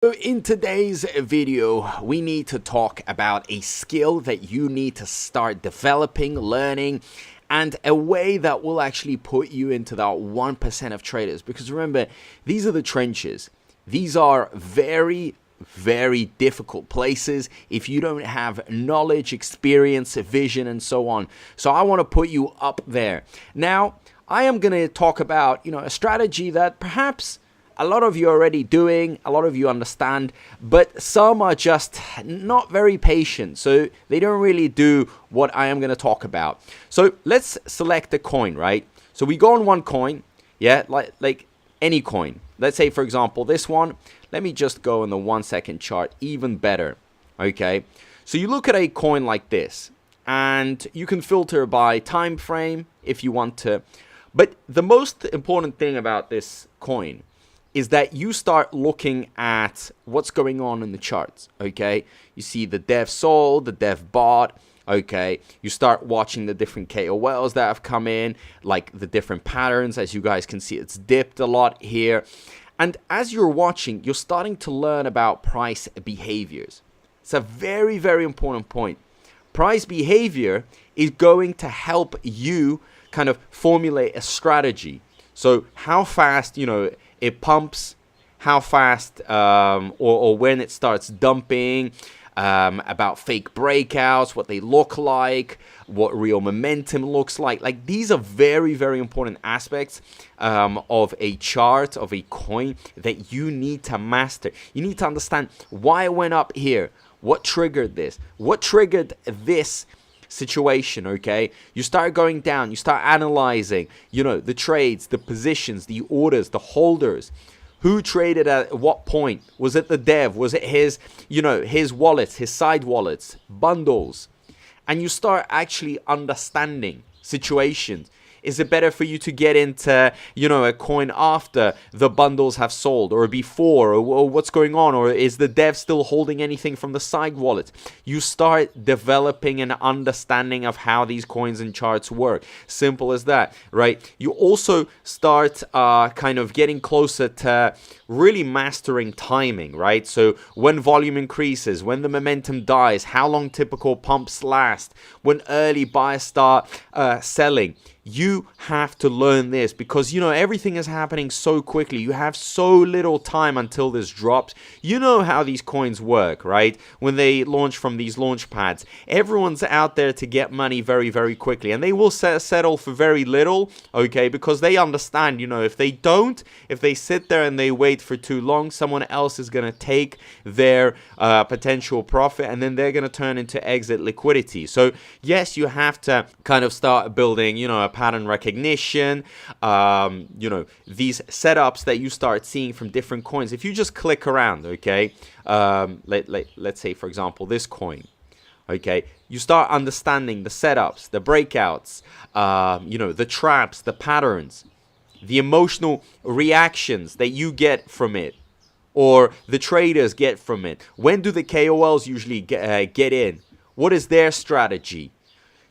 So in today's video, we need to talk about a skill that you need to start developing, learning, and a way that will actually put you into that 1% of traders. Because remember, these are the trenches. These are very difficult places if you don't have knowledge, experience, vision, and so on. So I want to put you up there. Now, I am going to talk about, a strategy that perhaps a lot of you are already doing, a lot of you understand, but some are just not very patient, so they don't really do what I am going to talk about. So let's select a coin, right? So we go on one coin, yeah, like any coin. Let's say, for example, this one. Let me just go on the 1 second chart, even better, okay? So you look at a coin like this, and you can filter by time frame if you want to, but the most important thing about this coin is that you start looking at what's going on in the charts, okay? You see the dev sold, the dev bought, okay? You start watching the different KOLs that have come in, like the different patterns. As you guys can see, it's dipped a lot here. And as you're watching, you're starting to learn about price behaviors. It's a very important point. Price behavior is going to help you kind of formulate a strategy. So how fast, it pumps, how fast or when it starts dumping, about fake breakouts, what they look like, what real momentum looks like. Like, these are very important aspects of a chart, of a coin that you need to master. You need to understand why it went up here, what triggered this, what triggered this situation, okay? You start going down, you start analyzing, the trades, the positions, the orders, the holders, who traded at what point. Was it the dev? Was it his, his wallets, his side wallets, bundles? And you start actually understanding situations. Is it better for you to get into, a coin after the bundles have sold, or before, or what's going on? Or is the dev still holding anything from the side wallet? You start developing an understanding of how these coins and charts work. Simple as that, right? You also start kind of getting closer to really mastering timing, right? So when volume increases, when the momentum dies, how long typical pumps last, when early buyers start selling. You have to learn this because, everything is happening so quickly. You have so little time until this drops. You know how these coins work, right? When they launch from these launch pads, everyone's out there to get money very quickly. And they will settle for very little, okay? Because they understand, if they sit there and they wait for too long, someone else is going to take their potential profit, and then they're going to turn into exit liquidity. So, yes, you have to kind of start building, a pattern recognition, these setups that you start seeing from different coins. If you just click around, okay, let's say, for example, this coin, okay, you start understanding the setups, the breakouts, the traps, the patterns, the emotional reactions that you get from it, or the traders get from it. When do the KOLs usually get in? What is their strategy?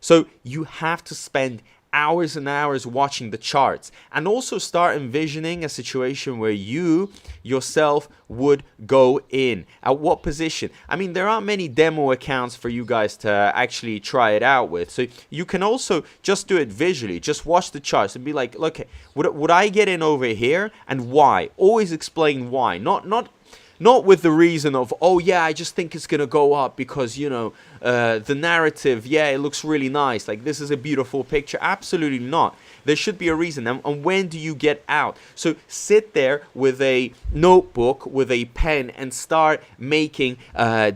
So you have to spend hours and hours watching the charts, and also start envisioning a situation where you yourself would go in. At what position? I mean, there aren't many demo accounts for you guys to actually try it out with. So you can also just do it visually. Just watch the charts and be like, look, would I get in over here, and why? Always explain why. Not with the reason of, oh yeah, I just think it's going to go up because, the narrative, yeah, it looks really nice. Like, this is a beautiful picture. Absolutely not. There should be a reason. And when do you get out? So sit there with a notebook, with a pen, and start making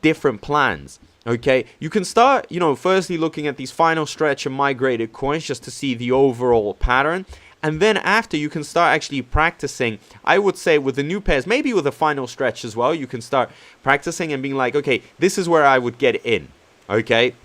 different plans. Okay, you can start, firstly looking at these final stretch and migrated coins just to see the overall pattern. And then after, you can start actually practicing, I would say, with the new pairs, maybe with a final stretch as well. You can start practicing and being like, okay, this is where I would get in. Okay,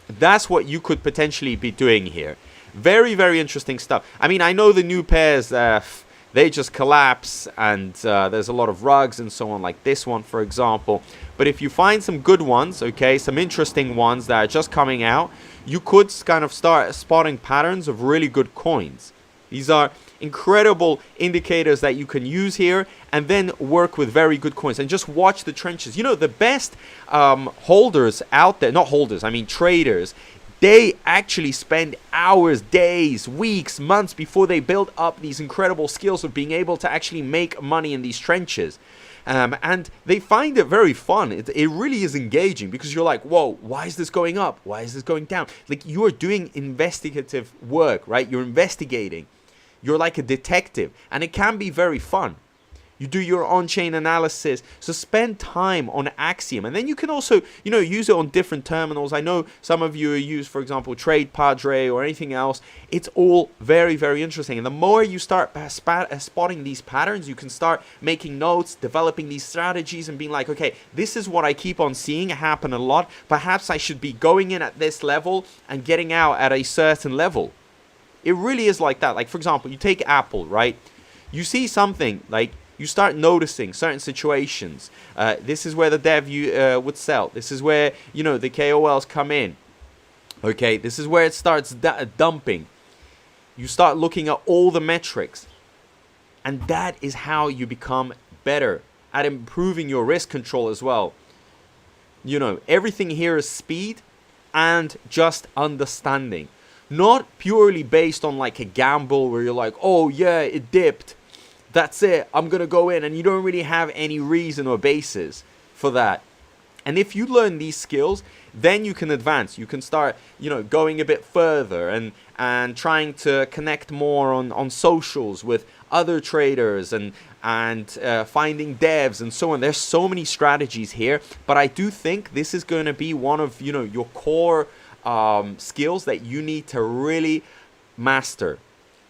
that's what you could potentially be doing here. Very interesting stuff. I mean, I know the new pairs, they just collapse, and there's a lot of rugs and so on, like this one, for example. But if you find some good ones, okay, some interesting ones that are just coming out, you could kind of start spotting patterns of really good coins. These are incredible indicators that you can use here and then work with very good coins and just watch the trenches. You know, the best holders out there, not holders, I mean traders, they actually spend hours, days, weeks, months before they build up these incredible skills of being able to actually make money in these trenches. And they find it very fun. It really is engaging because you're like, whoa, why is this going up? Why is this going down? Like, you are doing investigative work, right? You're investigating. You're like a detective, and it can be very fun. You do your on-chain analysis. So spend time on Axiom. And then you can also, you know, use it on different terminals. I know some of you use, for example, Trade Padre or anything else. It's all very, very interesting. And the more you start spotting these patterns, you can start making notes, developing these strategies and being like, okay, this is what I keep on seeing happen a lot. Perhaps I should be going in at this level and getting out at a certain level. It really is like that. Like, for example, you take Apple, right? You see something like, you start noticing certain situations. This is where the dev would sell. This is where, you know, the KOLs come in. Okay, this is where it starts dumping. You start looking at all the metrics. And that is how you become better at improving your risk control as well. You know, everything here is speed and just understanding. Not purely based on like a gamble where you're like, oh yeah, it dipped. That's it, I'm going to go in, and you don't really have any reason or basis for that. And if you learn these skills, then you can advance. You can start, you know, going a bit further and trying to connect more on socials with other traders and finding devs and so on. There's so many strategies here, but I do think this is going to be one of, you know, your core skills that you need to really master.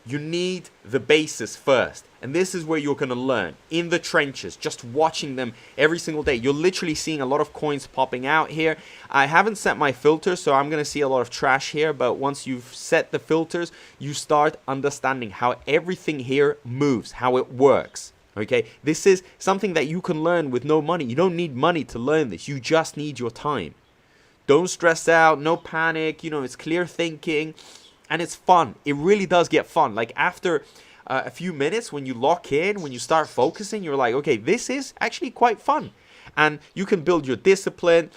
You need the basis first. And this is where you're going to learn in the trenches, just watching them every single day. You're literally seeing a lot of coins popping out here. I haven't set my filters, so I'm going to see a lot of trash here. But once you've set the filters, you start understanding how everything here moves, how it works. Okay, this is something that you can learn with no money. You don't need money to learn this. You just need your time. Don't stress out, no panic. You know, it's clear thinking and it's fun. It really does get fun. Like after a few minutes, when you lock in, when you start focusing, you're like, okay, this is actually quite fun. And you can build your discipline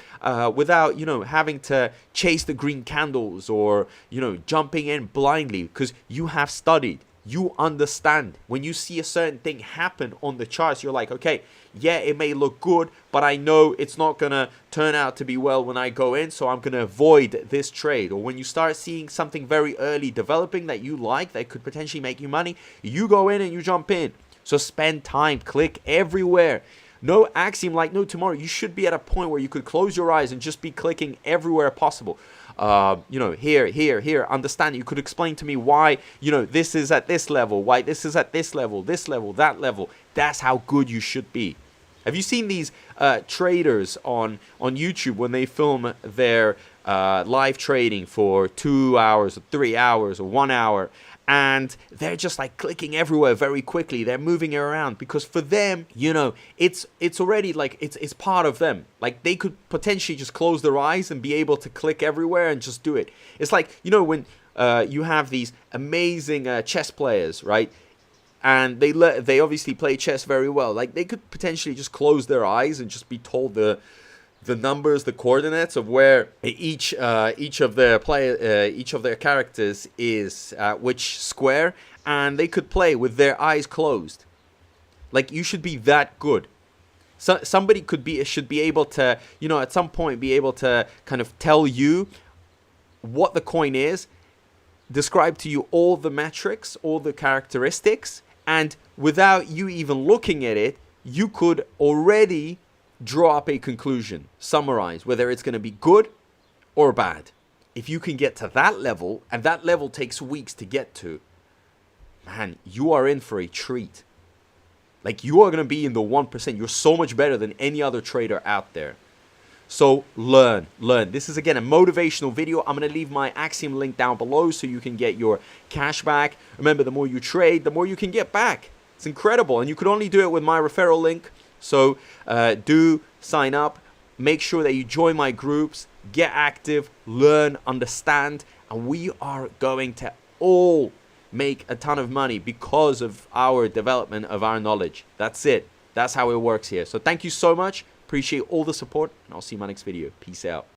without, you know, having to chase the green candles or, you know, jumping in blindly, because you have studied. You understand. When you see a certain thing happen on the charts, you're like, okay, yeah, it may look good, but I know it's not going to turn out to be well when I go in, so I'm going to avoid this trade. Or when you start seeing something very early developing that you like, that could potentially make you money, you go in and you jump in. So spend time, click everywhere. No axiom like no tomorrow. You should be at a point where you could close your eyes and just be clicking everywhere possible. You know, here, understand. You could explain to me why, you know, this is at this level, why this is at this level, that level. That's how good you should be. Have you seen these traders on YouTube when they film their live trading for 2 hours or 3 hours or 1 hour? And they're just like clicking everywhere very quickly. They're moving it around because for them, you know, it's already like it's part of them. Like they could potentially just close their eyes and be able to click everywhere and just do it. It's like, you know, when you have these amazing chess players, right? And they obviously play chess very well. Like they could potentially just close their eyes and just be told the numbers, the coordinates of where each of their characters is which square, and they could play with their eyes closed. Like you should be that good. So somebody should be able to, you know, at some point be able to kind of tell you what the coin is, describe to you all the metrics, all the characteristics, and without you even looking at it, you could already draw up a conclusion, summarize whether it's going to be good or bad. If you can get to that level, and that level takes weeks to get to, man, you are in for a treat. Like you are going to be in the 1%. You're so much better than any other trader out there. So learn. This is again a motivational video. I'm going to leave my Axiom link down below so you can get your cash back. Remember, the more you trade, the more you can get back. It's incredible. And you could only do it with my referral link. So do sign up, make sure that you join my groups, get active, learn, understand, and we are going to all make a ton of money because of our development of our knowledge. That's it. That's how it works here. So thank you so much. Appreciate all the support, and I'll see you in my next video. Peace out.